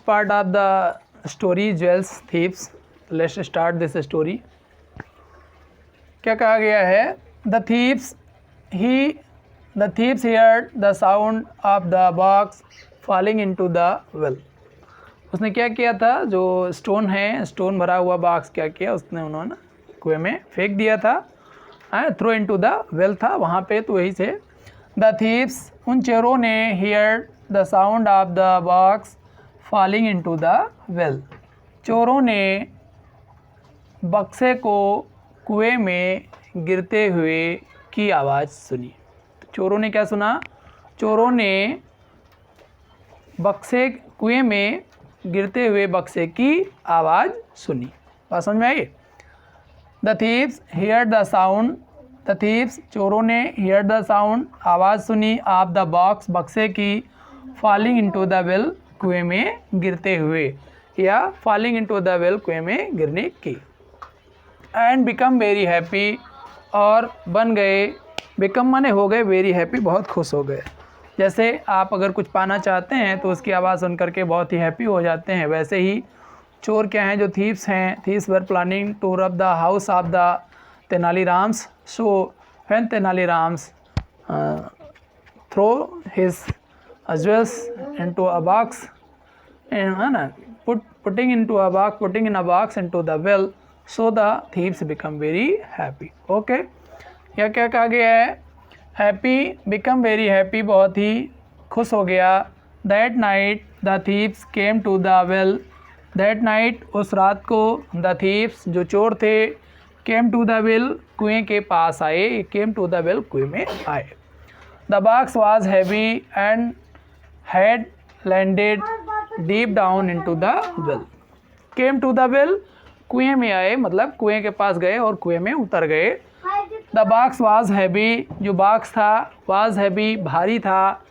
First part of the story jewels thieves. Let's start this story. क्या कहा गया है? The thieves heard the sound of the box falling into the well। उसने क्या किया था? जो स्टोन है, स्टोन भरा हुआ बॉक्स क्या किया उसने, उन्होंने कुएं में फेंक दिया था। थ्रो इनटू द वेल था वहाँ पे, तो वही से द थीव्स, उन चोरों ने here the sound of the box falling into the well. चोरों ने बक्से को कुएं में गिरते हुए की आवाज़ सुनी। तो चोरों ने क्या सुना? चोरों ने बक्से, कुएं में गिरते हुए बक्से की आवाज़ सुनी। बात समझ में आई? The thieves hear the sound, the thieves चोरों ने हियर द साउंड आवाज़ सुनी, ऑफ द बॉक्स बक्से की, फॉलिंग इनटू द वेल कुएं में गिरते हुए, या फॉलिंग इनटू द वेल कुएं में गिरने की। एंड बिकम वेरी हैप्पी, और बन गए, बिकम माने हो गए, वेरी हैप्पी बहुत खुश हो गए। जैसे आप अगर कुछ पाना चाहते हैं तो उसकी आवाज़ सुन करके बहुत ही हैप्पी हो जाते हैं, वैसे ही चोर क्या हैं? जो थीव्स हैं, thieves were planning to rob the house of the Tenalirams. So when Tenalirams throw his jewels into a box, putting in a box into the well, so the thieves become very happy। Okay, या क्या कहा गया है? Happy, become very happy, बहुत ही खुश हो गया। That night the thieves came to the well, that night उस रात को, द थीव्स जो चोर थे, केम टू द वेल कुएं के पास आए, केम टू द वेल कुएं में आए। The box was heavy and had landed deep down into the well. Came to the well, कुएं में आए, मतलब कुएं के पास गए और कुएं में उतर गए। द बॉक्स वाज हैवी, जो बॉक्स था, वाज हैवी भारी था,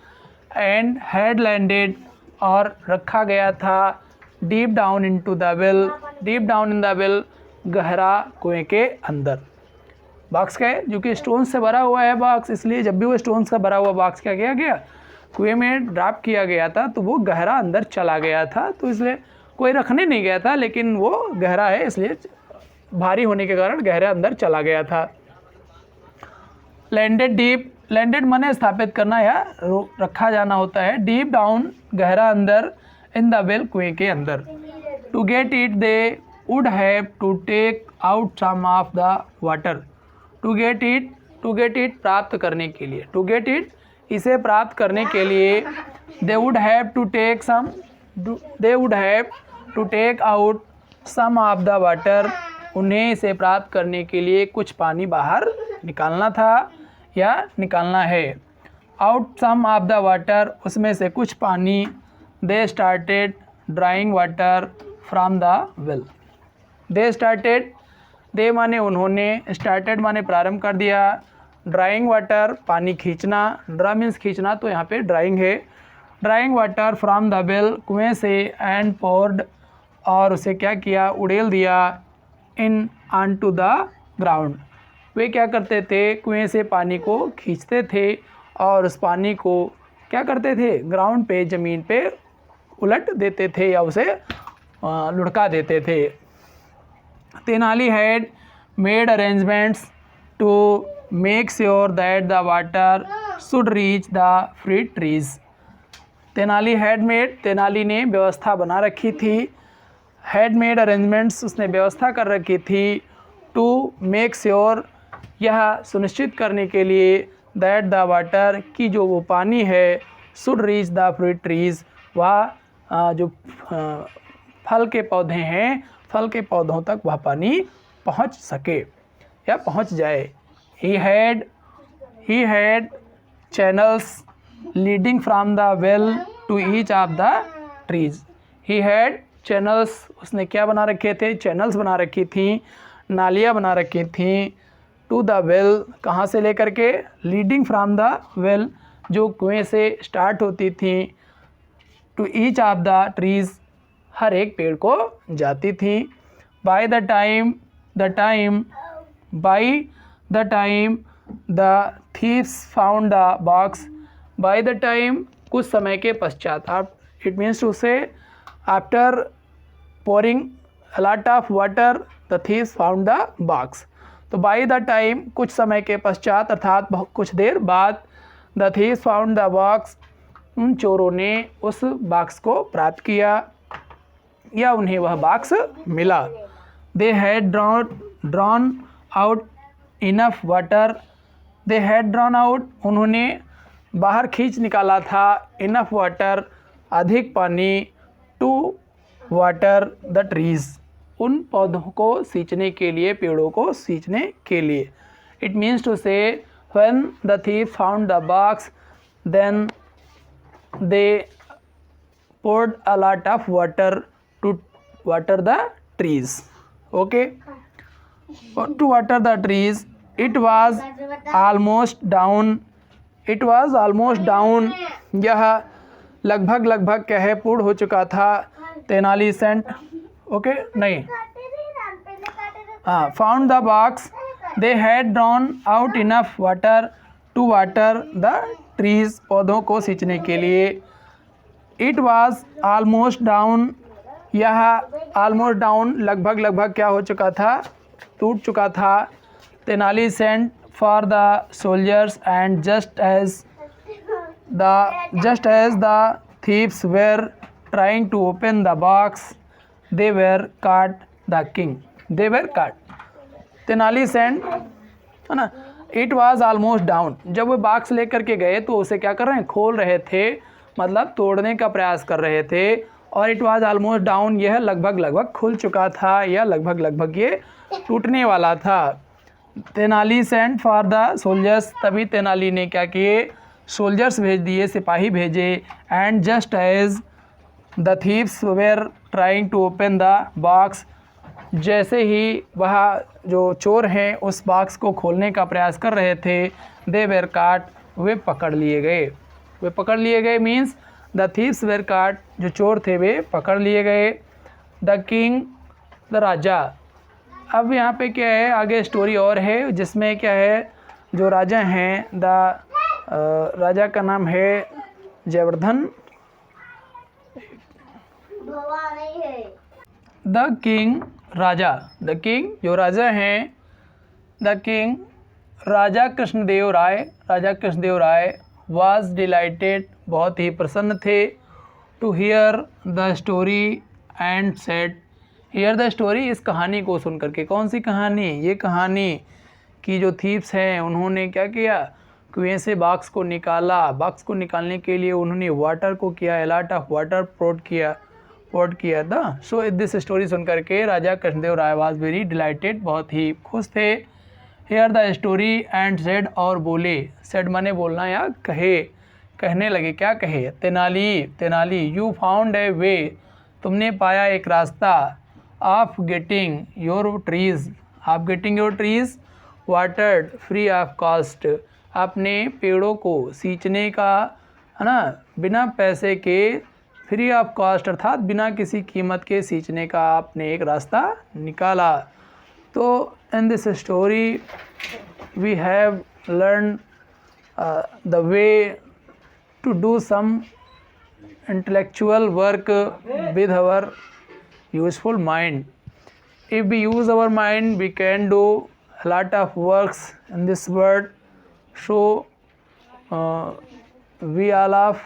एंड हैड लैंडेड और रखा गया था, deep down into the well, deep down in the well गहरा कुएं के अंदर। बॉक्स का है जो कि स्टोन से भरा हुआ है बॉक्स, इसलिए जब भी वो स्टोन से भरा हुआ बॉक्स क्या किया गया? कुएं में ड्रॉप किया गया था, तो वो गहरा अंदर चला गया था, तो इसलिए कोई रखने नहीं गया था, लेकिन वो गहरा है इसलिए भारी होने के कारण गहरे अंदर चला गया था। लैंडेड डीप, लैंडेड माने स्थापित करना या रखा जाना होता है। डीप डाउन गहरा अंदर, इन द वेल कुएं के अंदर। To get it they would have to take out some of the water. To get it प्राप्त करने के लिए, टू गेट इट इसे प्राप्त करने के लिए, they would have to take some, they would have to take out some of the water, उन्हें इसे प्राप्त करने के लिए कुछ पानी बाहर निकालना था या निकालना है। Out some of the water, उसमें से कुछ पानी। They started drawing water from the well. They started, they माने उन्होंने, स्टार्टेड माने प्रारंभ कर दिया, ड्राइंग वाटर पानी खींचना, ड्रा मीन्स खींचना, तो यहाँ पे ड्राइंग है। Drawing water from the well कुएं से, एंड पोर्ड और उसे क्या किया? उड़ेल दिया, in onto the ground. वे क्या करते थे? कुएं से पानी को खींचते थे और उस पानी को क्या करते थे? ग्राउंड पे, ज़मीन पे उलट देते थे या उसे लुढ़का देते थे। Tenali had made arrangements to make sure that the water should reach the fruit trees. Tenali had made, Tenali ने व्यवस्था बना रखी थी। हैड मेड अरेंजमेंट्स, उसने व्यवस्था कर रखी थी। टू मेक श्योर, यह सुनिश्चित करने के लिए, दैट द वाटर, की जो वो पानी है, should reach the fruit trees, वह जो फल के पौधे हैं, फल के पौधों तक वह पानी पहुंच सके या पहुंच जाए। He had channels leading from the well to each of the trees। He had channels, उसने क्या बना रखे थे? चैनल्स बना रखी थी, नालियाँ बना रखी थी। टू द वेल, कहाँ से लेकर के? लीडिंग फ्रॉम द वेल, जो कुएं से स्टार्ट होती थी। To each of the trees, हर एक पेड़ को जाती थी। By the time the thieves found the box, by the time कुछ समय के पश्चात, आप it means to say After pouring a lot of water, the thieves found the box. तो बाई द टाइम, कुछ समय के पश्चात अर्थात कुछ देर बाद, the thieves found the box, उन चोरों ने उस बॉक्स को प्राप्त किया या उन्हें वह बॉक्स मिला. दे had drawn out enough water. They had drawn out, उन्होंने बाहर खींच निकाला था, इनफ वाटर, अधिक पानी, टू वाटर द ट्रीज, उन पौधों को सींचने के लिए, पेड़ों को सींचने के लिए. It means to say when the thief found the box then they poured a lot of water to water the trees. Okay, to water the trees. It was almost down. It was almost down. यह लगभग क्या है, पूर्ण हो चुका था. Tenali Saint, okay नहीं, हाँ, found the box. They had drawn out enough water to water the trees, पौधों को सींचने के लिए. It was almost down. यह ऑलमोस्ट डाउन, लगभग क्या हो चुका था, टूट चुका था. Tenali sent for the soldiers and just as the thieves were trying to open the box, they were caught. The king, they were caught. Tenali sent, है ना, इट वॉज ऑलमोस्ट डाउन. जब वो बॉक्स लेकर के गए तो उसे क्या कर रहे हैं, खोल रहे थे, मतलब तोड़ने का प्रयास कर रहे थे. और इट वॉज ऑलमोस्ट डाउन, यह लगभग खुल चुका था या लगभग ये टूटने वाला था. Tenali sent for the soldiers, तभी तेनाली ने क्या किए, सोल्जर्स भेज दिए, सिपाही भेजे. And just as the thieves were trying to open the box, जैसे ही वह जो चोर हैं उस बॉक्स को खोलने का प्रयास कर रहे थे, दे वेर काट, वे पकड़ लिए गए. वे पकड़ लिए गए मीन्स द थीव्स वेर काट, जो चोर थे वे पकड़ लिए गए. द किंग, द राजा. अब यहाँ पे क्या है, आगे स्टोरी और है जिसमें क्या है, जो राजा हैं, राजा का नाम है जयवर्धन. द किंग, राजा, द किंग जो राजा हैं, द किंग राजा कृष्णदेव राय, राजा कृष्णदेव राय वाज डिलाइटेड, बहुत ही प्रसन्न थे. To hear the story and said, hear the story, इस कहानी को सुन करके. कौन सी कहानी, ये कहानी कि जो थीव्स हैं उन्होंने क्या किया, कुएं से बॉक्स को निकाला. बॉक्स को निकालने के लिए उन्होंने वाटर को किया, a lot of water port किया था. सो दिस स्टोरी सुन करके राजा Krishnadeva Raya was very dilated, बहुत ही खुश थे. Here the story and said, और बोले, सेड माने बोलना या कहे, कहने लगे, क्या कहे, तेनाली यू फाउंड ए वे, तुमने पाया एक रास्ता, of getting your trees watered free of cost, अपने पेड़ों को सींचने का, है ना, बिना पैसे के, फ्री ऑफ कॉस्ट अर्थात बिना किसी कीमत के सींचने का आपने एक रास्ता निकाला. तो in this story we have learn the way to do some intellectual work with our useful mind. If we use our mind, we can do a lot of works in this world. So we all of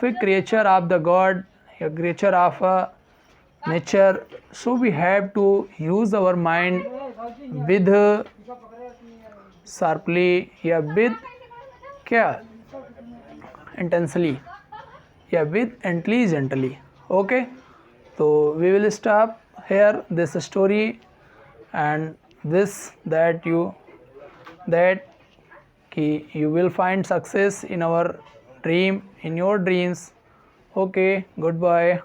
a creature of the God, a creature of nature. So we have to use our mind with sharply या with क्या intensely या with intelligently. Okay, so we will stop here this story and this that you will find success in our dream, in your dreams. Okay, goodbye.